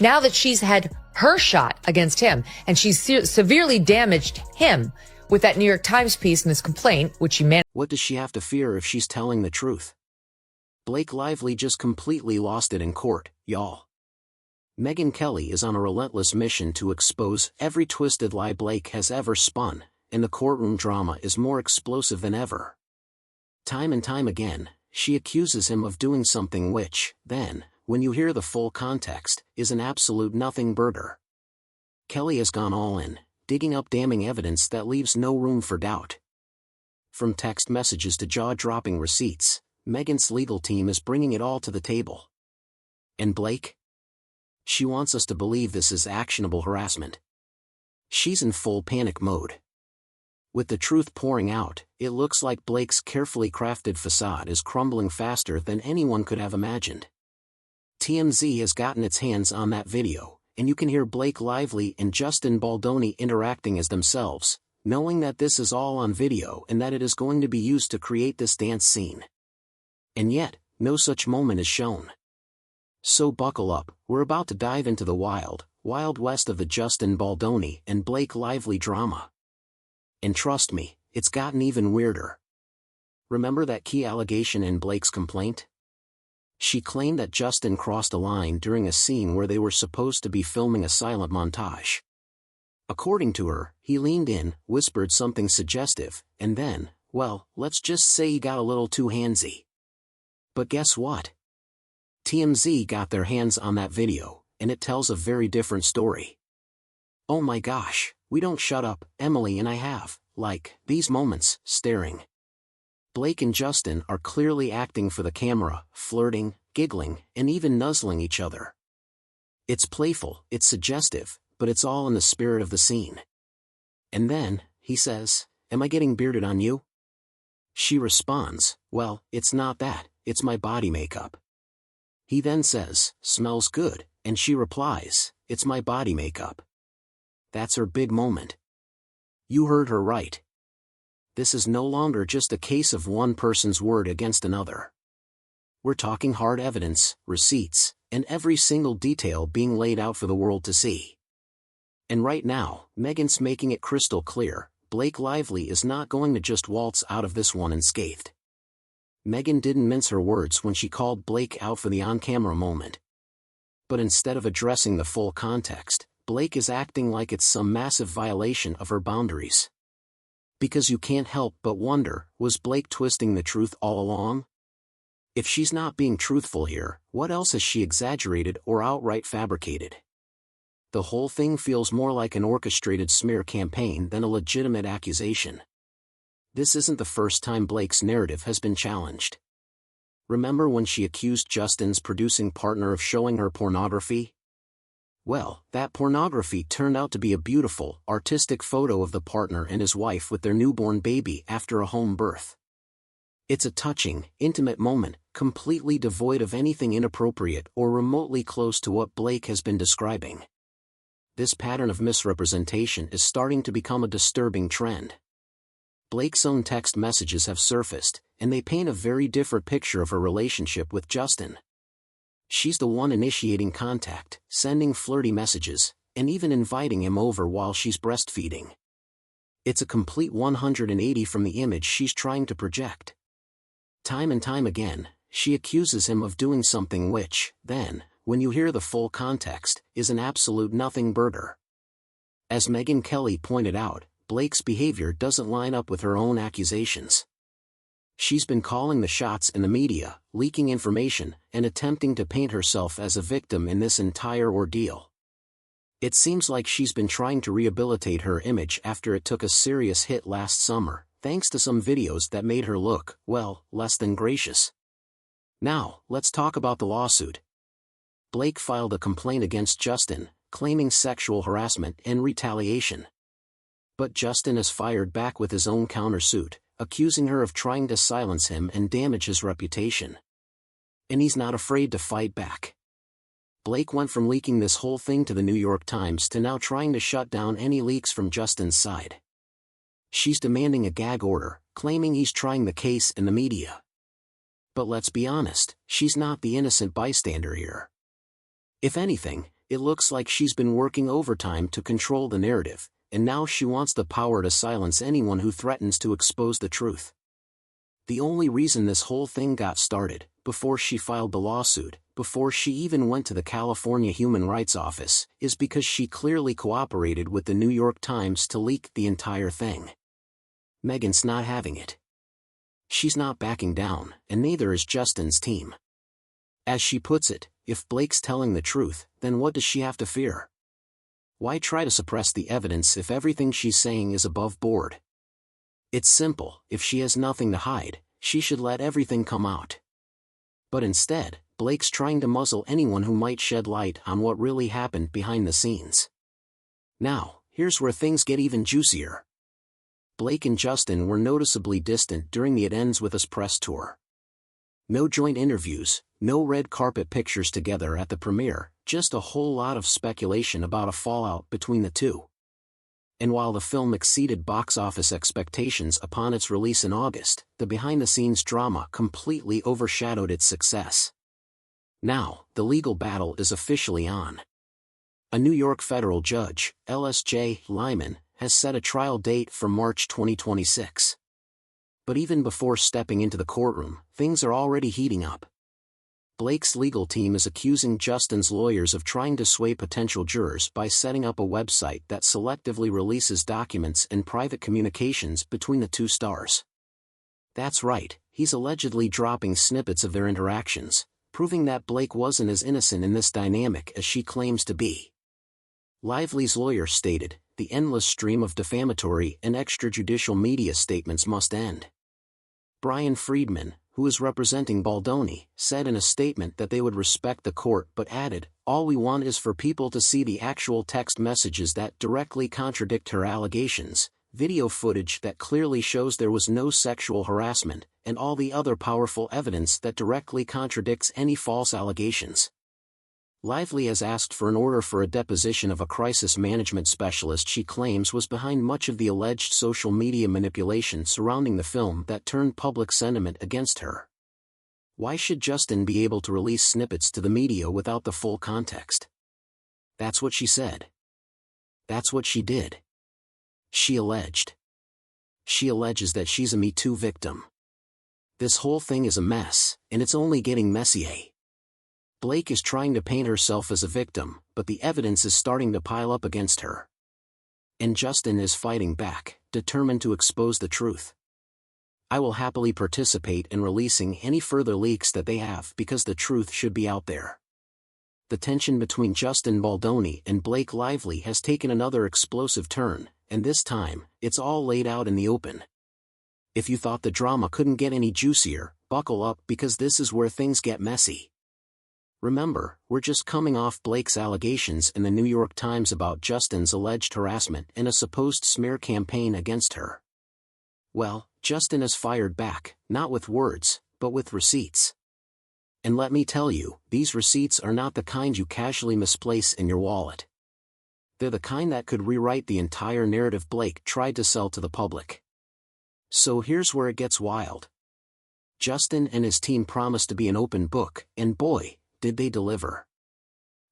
now that she's had her shot against him and she's severely damaged him with that New York Times piece and this complaint, which she managed. What does she have to fear if she's telling the truth? Blake Lively just completely lost it in court, y'all. Megyn Kelly is on a relentless mission to expose every twisted lie Blake has ever spun, and the courtroom drama is more explosive than ever. Time and time again, she accuses him of doing something which, then, when you hear the full context, is an absolute nothing-burger. Kelly has gone all in, digging up damning evidence that leaves no room for doubt. From text messages to jaw-dropping receipts, Megyn's legal team is bringing it all to the table. And Blake? She wants us to believe this is actionable harassment. She's in full panic mode. With the truth pouring out, it looks like Blake's carefully crafted facade is crumbling faster than anyone could have imagined. TMZ has gotten its hands on that video, and you can hear Blake Lively and Justin Baldoni interacting as themselves, knowing that this is all on video and that it is going to be used to create this dance scene. And yet, no such moment is shown. So buckle up, we're about to dive into the wild, wild west of the Justin Baldoni and Blake Lively drama. And trust me, it's gotten even weirder. Remember that key allegation in Blake's complaint? She claimed that Justin crossed a line during a scene where they were supposed to be filming a silent montage. According to her, he leaned in, whispered something suggestive, and then, well, let's just say he got a little too handsy. But guess what? TMZ got their hands on that video, and it tells a very different story. Oh my gosh, we don't shut up, Emily and I have, like, these moments, staring. Blake and Justin are clearly acting for the camera, flirting, giggling, and even nuzzling each other. It's playful, it's suggestive, but it's all in the spirit of the scene. And then, he says, "Am I getting bearded on you?" She responds, "Well, it's not that, it's my body makeup." He then says, "Smells good," and she replies, "It's my body makeup." That's her big moment. You heard her right. This is no longer just a case of one person's word against another. We're talking hard evidence, receipts, and every single detail being laid out for the world to see. And right now, Megyn's making it crystal clear, Blake Lively is not going to just waltz out of this one unscathed. Megyn didn't mince her words when she called Blake out for the on-camera moment. But instead of addressing the full context, Blake is acting like it's some massive violation of her boundaries. Because you can't help but wonder, was Blake twisting the truth all along? If she's not being truthful here, what else has she exaggerated or outright fabricated? The whole thing feels more like an orchestrated smear campaign than a legitimate accusation. This isn't the first time Blake's narrative has been challenged. Remember when she accused Justin's producing partner of showing her pornography? Well, that pornography turned out to be a beautiful, artistic photo of the partner and his wife with their newborn baby after a home birth. It's a touching, intimate moment, completely devoid of anything inappropriate or remotely close to what Blake has been describing. This pattern of misrepresentation is starting to become a disturbing trend. Blake's own text messages have surfaced, and they paint a very different picture of her relationship with Justin. She's the one initiating contact, sending flirty messages, and even inviting him over while she's breastfeeding. It's a complete 180 from the image she's trying to project. Time and time again, she accuses him of doing something which, then, when you hear the full context, is an absolute nothing-burger. As Megyn Kelly pointed out, Blake's behavior doesn't line up with her own accusations. She's been calling the shots in the media, leaking information, and attempting to paint herself as a victim in this entire ordeal. It seems like she's been trying to rehabilitate her image after it took a serious hit last summer, thanks to some videos that made her look, well, less than gracious. Now, let's talk about the lawsuit. Blake filed a complaint against Justin, claiming sexual harassment and retaliation. But Justin has fired back with his own countersuit, accusing her of trying to silence him and damage his reputation. And he's not afraid to fight back. Blake went from leaking this whole thing to the New York Times to now trying to shut down any leaks from Justin's side. She's demanding a gag order, claiming he's trying the case in the media. But let's be honest, she's not the innocent bystander here. If anything, It looks like she's been working overtime to control the narrative, and now she wants the power to silence anyone who threatens to expose the truth. The only reason this whole thing got started, before she filed the lawsuit, before she even went to the California Human Rights Office, is because she clearly cooperated with the New York Times to leak the entire thing. Megyn's not having it. She's not backing down, and neither is Justin's team. As she puts it, if Blake's telling the truth, then what does she have to fear? Why try to suppress the evidence if everything she's saying is above board? It's simple: if she has nothing to hide, she should let everything come out. But instead, Blake's trying to muzzle anyone who might shed light on what really happened behind the scenes. Now, here's where things get even juicier. Blake and Justin were noticeably distant during the It Ends With Us press tour. No joint interviews, no red carpet pictures together at the premiere, just a whole lot of speculation about a fallout between the two. And while the film exceeded box office expectations upon its release in August, the behind-the-scenes drama completely overshadowed its success. Now, the legal battle is officially on. A New York federal judge, LSJ Lyman, has set a trial date for March 2026. But even before stepping into the courtroom, things are already heating up. Blake's legal team is accusing Justin's lawyers of trying to sway potential jurors by setting up a website that selectively releases documents and private communications between the two stars. That's right, he's allegedly dropping snippets of their interactions, proving that Blake wasn't as innocent in this dynamic as she claims to be. Lively's lawyer stated, "The endless stream of defamatory and extrajudicial media statements must end." Brian Friedman, who is representing Baldoni, said in a statement that they would respect the court but added, "All we want is for people to see the actual text messages that directly contradict her allegations, video footage that clearly shows there was no sexual harassment, and all the other powerful evidence that directly contradicts any false allegations." Lively has asked for an order for a deposition of a crisis management specialist she claims was behind much of the alleged social media manipulation surrounding the film that turned public sentiment against her. Why should Justin be able to release snippets to the media without the full context? That's what she said. That's what she did. She alleged. She alleges that she's a Me Too victim. This whole thing is a mess, and it's only getting messier. Blake is trying to paint herself as a victim, but the evidence is starting to pile up against her. And Justin is fighting back, determined to expose the truth. "I will happily participate in releasing any further leaks that they have because the truth should be out there." The tension between Justin Baldoni and Blake Lively has taken another explosive turn, and this time, it's all laid out in the open. If you thought the drama couldn't get any juicier, buckle up because this is where things get messy. Remember, we're just coming off Blake's allegations in the New York Times about Justin's alleged harassment and a supposed smear campaign against her. Well, Justin has fired back, not with words, but with receipts. And let me tell you, these receipts are not the kind you casually misplace in your wallet. They're the kind that could rewrite the entire narrative Blake tried to sell to the public. So here's where it gets wild. Justin and his team promised to be an open book, and boy, did they deliver.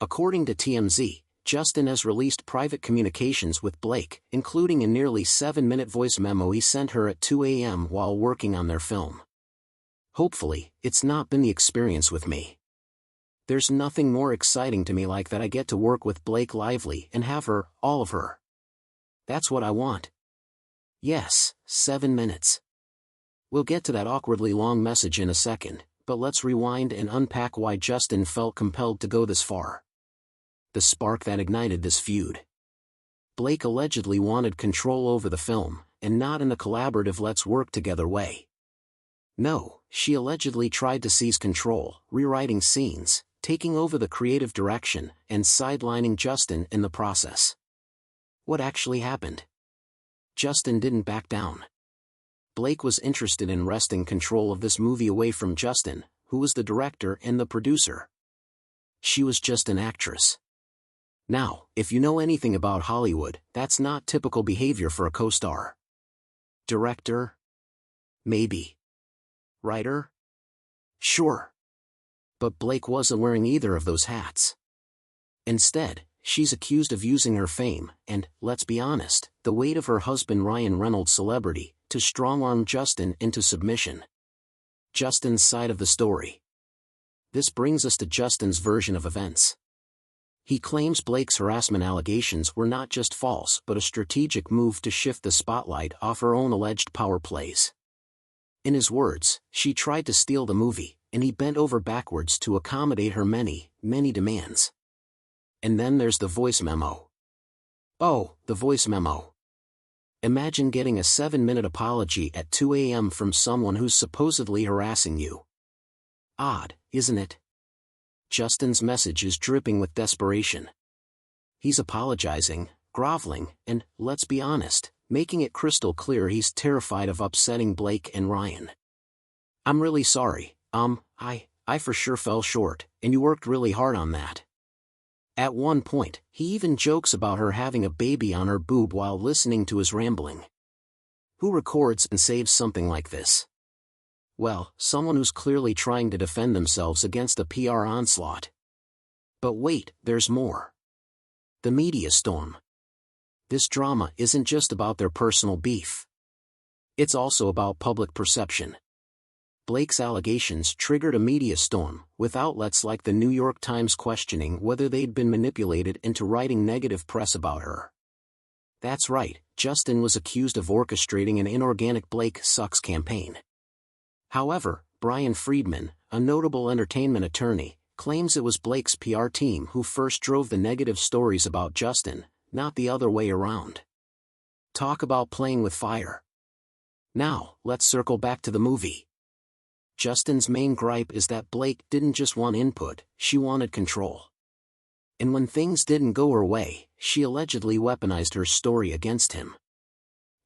According to TMZ, Justin has released private communications with Blake, including a nearly 7-minute voice memo he sent her at 2 a.m. while working on their film. "Hopefully, it's not been the experience with me. There's nothing more exciting to me like that I get to work with Blake Lively and have her, all of her. That's what I want." Yes, 7 minutes. We'll get to that awkwardly long message in a second, but let's rewind and unpack why Justin felt compelled to go this far. The spark that ignited this feud. Blake allegedly wanted control over the film, and not in the collaborative let's work together way. No, she allegedly tried to seize control, rewriting scenes, taking over the creative direction, and sidelining Justin in the process. What actually happened? Justin didn't back down. Blake was interested in wresting control of this movie away from Justin, who was the director and the producer. She was just an actress. Now, if you know anything about Hollywood, that's not typical behavior for a co-star. Director? Maybe. Writer? Sure. But Blake wasn't wearing either of those hats. Instead, she's accused of using her fame and, let's be honest, the weight of her husband Ryan Reynolds' celebrity, to strong-arm Justin into submission. Justin's side of the story. This brings us to Justin's version of events. He claims Blake's harassment allegations were not just false but a strategic move to shift the spotlight off her own alleged power plays. In his words, she tried to steal the movie, and he bent over backwards to accommodate her many, many demands. And then there's the voice memo. Oh, the voice memo. Imagine getting a 7-minute apology at 2 a.m. from someone who's supposedly harassing you. Odd, isn't it? Justin's message is dripping with desperation. He's apologizing, groveling, and, let's be honest, making it crystal clear he's terrified of upsetting Blake and Ryan. I'm really sorry, I for sure fell short, and you worked really hard on that. At one point, he even jokes about her having a baby on her boob while listening to his rambling. Who records and saves something like this? Well, someone who's clearly trying to defend themselves against a PR onslaught. But wait, there's more. The media storm. This drama isn't just about their personal beef. It's also about public perception. Blake's allegations triggered a media storm, with outlets like the New York Times questioning whether they'd been manipulated into writing negative press about her. That's right, Justin was accused of orchestrating an inorganic Blake sucks campaign. However, Brian Friedman, a notable entertainment attorney, claims it was Blake's PR team who first drove the negative stories about Justin, not the other way around. Talk about playing with fire. Now, let's circle back to the movie. Justin's main gripe is that Blake didn't just want input, she wanted control. And when things didn't go her way, she allegedly weaponized her story against him.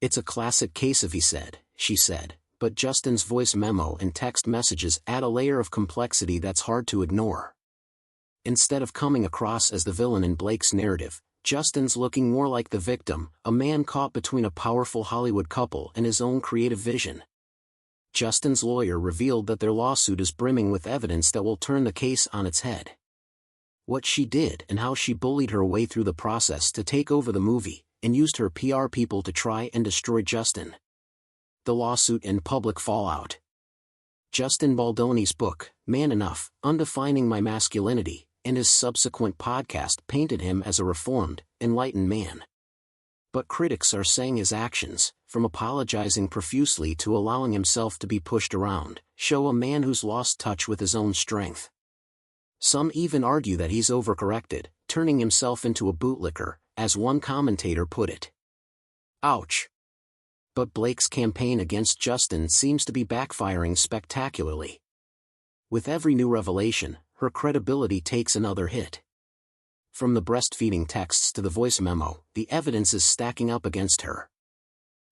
It's a classic case of he said, she said, but Justin's voice memo and text messages add a layer of complexity that's hard to ignore. Instead of coming across as the villain in Blake's narrative, Justin's looking more like the victim, a man caught between a powerful Hollywood couple and his own creative vision. Justin's lawyer revealed that their lawsuit is brimming with evidence that will turn the case on its head. What she did and how she bullied her way through the process to take over the movie, and used her PR people to try and destroy Justin. The lawsuit and public fallout. Justin Baldoni's book, Man Enough, Undefining My Masculinity, and his subsequent podcast painted him as a reformed, enlightened man. But critics are saying his actions, from apologizing profusely to allowing himself to be pushed around, show a man who's lost touch with his own strength. Some even argue that he's overcorrected, turning himself into a bootlicker, as one commentator put it. Ouch. But Blake's campaign against Justin seems to be backfiring spectacularly. With every new revelation, her credibility takes another hit. From the breastfeeding texts to the voice memo, the evidence is stacking up against her.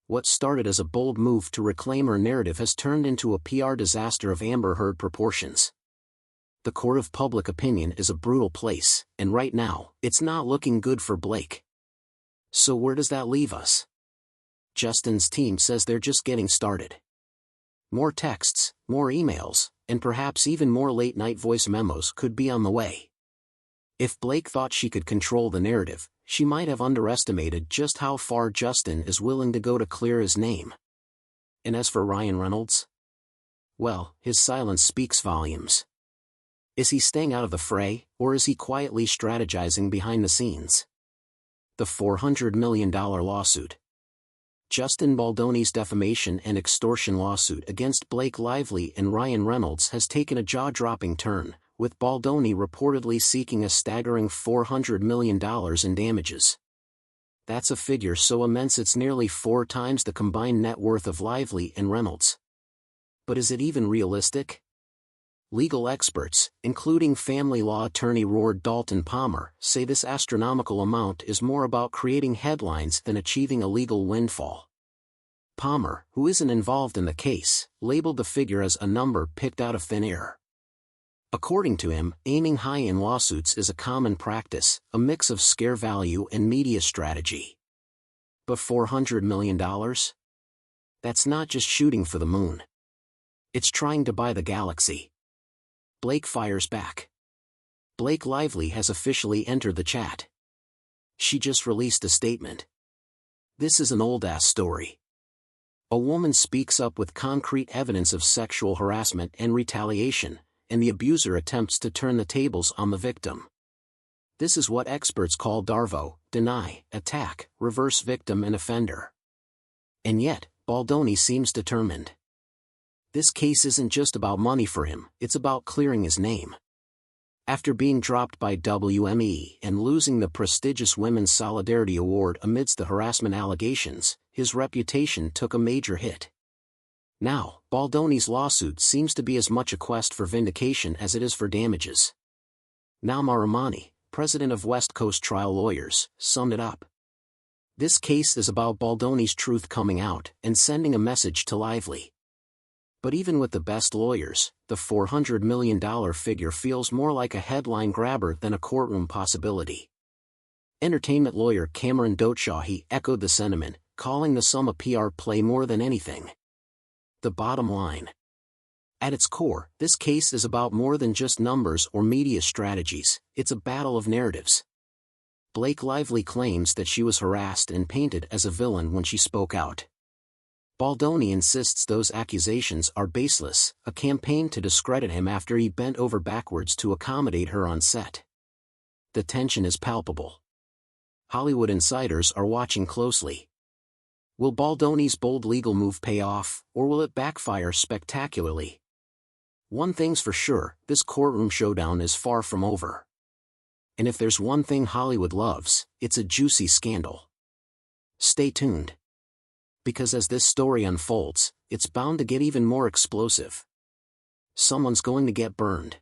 What started as a bold move to reclaim her narrative has turned into a PR disaster of Amber Heard proportions. The court of public opinion is a brutal place, and right now, it's not looking good for Blake. So where does that leave us? Justin's team says they're just getting started. More texts, more emails, and perhaps even more late-night voice memos could be on the way. If Blake thought she could control the narrative, she might have underestimated just how far Justin is willing to go to clear his name. And as for Ryan Reynolds? Well, his silence speaks volumes. Is he staying out of the fray, or is he quietly strategizing behind the scenes? The $400 million lawsuit. Justin Baldoni's defamation and extortion lawsuit against Blake Lively and Ryan Reynolds has taken a jaw-dropping turn, with Baldoni reportedly seeking a staggering $400 million in damages. That's a figure so immense it's nearly 4 times the combined net worth of Lively and Reynolds. But is it even realistic? Legal experts, including family law attorney Roard Dalton Palmer, say this astronomical amount is more about creating headlines than achieving a legal windfall. Palmer, who isn't involved in the case, labeled the figure as a number picked out of thin air. According to him, aiming high in lawsuits is a common practice, a mix of scare value and media strategy. But $400 million? That's not just shooting for the moon. It's trying to buy the galaxy. Blake fires back. Blake Lively has officially entered the chat. She just released a statement. This is an old-ass story. A woman speaks up with concrete evidence of sexual harassment and retaliation, and the abuser attempts to turn the tables on the victim. This is what experts call DARVO, deny, attack, reverse victim and offender. And yet, Baldoni seems determined. This case isn't just about money for him, it's about clearing his name. After being dropped by WME and losing the prestigious Women's Solidarity Award amidst the harassment allegations, his reputation took a major hit. Now, Baldoni's lawsuit seems to be as much a quest for vindication as it is for damages. Naama Rahmani, president of West Coast Trial Lawyers, summed it up. This case is about Baldoni's truth coming out and sending a message to Lively. But even with the best lawyers, the $400 million figure feels more like a headline grabber than a courtroom possibility. Entertainment lawyer Cameron Dotshahi echoed the sentiment, calling the sum a PR play more than anything. The bottom line. At its core, this case is about more than just numbers or media strategies, it's a battle of narratives. Blake Lively claims that she was harassed and painted as a villain when she spoke out. Baldoni insists those accusations are baseless, a campaign to discredit him after he bent over backwards to accommodate her on set. The tension is palpable. Hollywood insiders are watching closely. Will Baldoni's bold legal move pay off, or will it backfire spectacularly? One thing's for sure, this courtroom showdown is far from over. And if there's one thing Hollywood loves, it's a juicy scandal. Stay tuned. Because as this story unfolds, it's bound to get even more explosive. Someone's going to get burned.